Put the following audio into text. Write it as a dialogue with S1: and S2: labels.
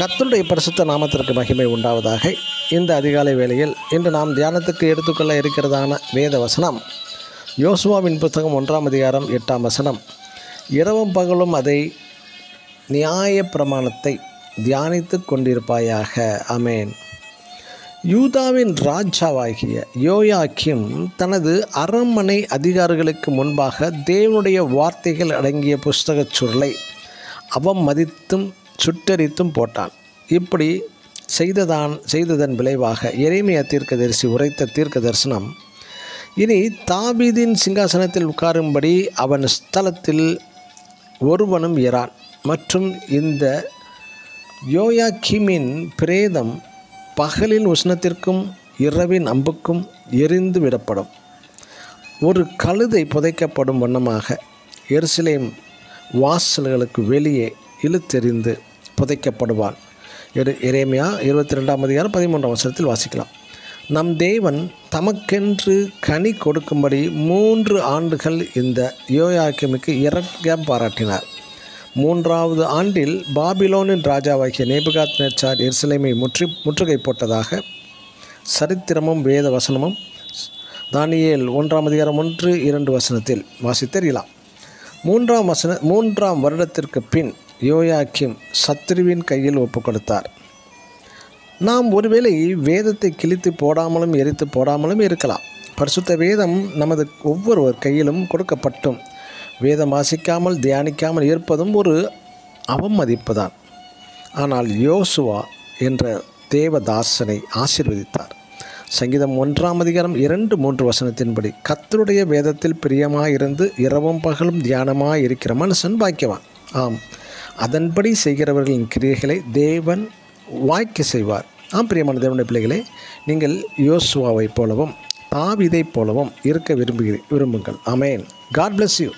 S1: கர்த்தருடைய பரிசுத்த நாமத்திற்கு மகிமை உண்டாவதாக. இந்த அதிகாலை வேளையில் இன்று நாம் தியானத்துக்கு எடுத்துக்கொள்ள இருக்கிறதான வேத வசனம் யோசுவாவின் புத்தகம் 1ஆம் அதிகாரம் 8ஆம் வசனம். இரவும் பகலும் அதை நியாய பிரமாணத்தை தியானித்து கொண்டிருப்பாயாக. ஆமென். யூதாவின் ராஜாவாகிய யோயாக்கீம் தனது அரண்மனை அதிகாரிகளுக்கு முன்பாக தேவனுடைய வார்த்தைகள் அடங்கிய புஸ்தகச் சுருளை அவமதித்தும் சுட்டெரித்தும் போட்டான். இப்படி செய்ததன் விளைவாக எரேமியா தீர்க்கதரிசி உரைத்த தீர்க்க தரிசனம், இனி தாவீதின் சிங்காசனத்தில் உட்காரும்படி அவன் ஸ்தலத்தில் ஒருவனும் இரான் மற்றும் இந்த யோயாக்கீமின் பிரேதம் பகலின் உஷ்ணத்திற்கும் இரவின் அம்புக்கும் எரிந்து விடப்படும். ஒரு கழுதை புதைக்கப்படும் வண்ணமாக எருசலேம் வாசல்களுக்கு வெளியே இழுத்தெறிந்து புதைக்கப்படுவான். எரேமியா 22ஆம் அதிகாரம் 13ஆம் வசனத்தில் வாசிக்கலாம். நம் தேவன் தமக்கென்று கனி கொடுக்கும்படி 3 ஆண்டுகள் இந்த யோயாக்கீமுக்கு இரக்கம் பாராட்டினார். 3ஆவது ஆண்டில் பாபிலோனின் ராஜாவாகிய நேபுகாத்நேச்சார் எருசலேமை முற்றுகை போட்டதாக சரித்திரமும் வேத வசனமும் தானியேல் 1ஆம் அதிகாரம் 1-2 வசனத்தில் வாசித்தறியலாம். 3ஆம் வருடத்திற்கு பின் யோயாக்கீம் சத்ருவின் கையில் ஒப்புக் கொடுத்தார். நாம் ஒருவேளை வேதத்தை கிழித்து போடாமலும் எரித்து போடாமலும் இருக்கலாம். பரிசுத்த வேதம் நமது ஒவ்வொருவர் கையிலும் கொடுக்கப்பட்டும் வேதம் வாசிக்காமல் தியானிக்காமல் இருப்பதும் ஒரு அவமதிப்பு தான். ஆனால் யோசுவா என்ற தேவதாசனை ஆசீர்வதித்தார். சங்கீதம் 1ஆம் அதிகாரம் 2-3 வசனத்தின்படி கர்த்தருடைய வேதத்தில் பிரியமாயிருந்து இரவும் பகலும் தியானமாய் இருக்கிற மனுஷன் பாக்கியவான். ஆம், அதன்படி செய்கிறவர்களின் கிரியைகளை தேவன் வாய்க்க செய்வார். ஆம், பிரியமான தேவனுடைய பிள்ளைகளே, நீங்கள் யோசுவாவைப் போலவும் தாவீதைப் போலவும் இருக்க விரும்புங்கள். ஆமென். God bless you.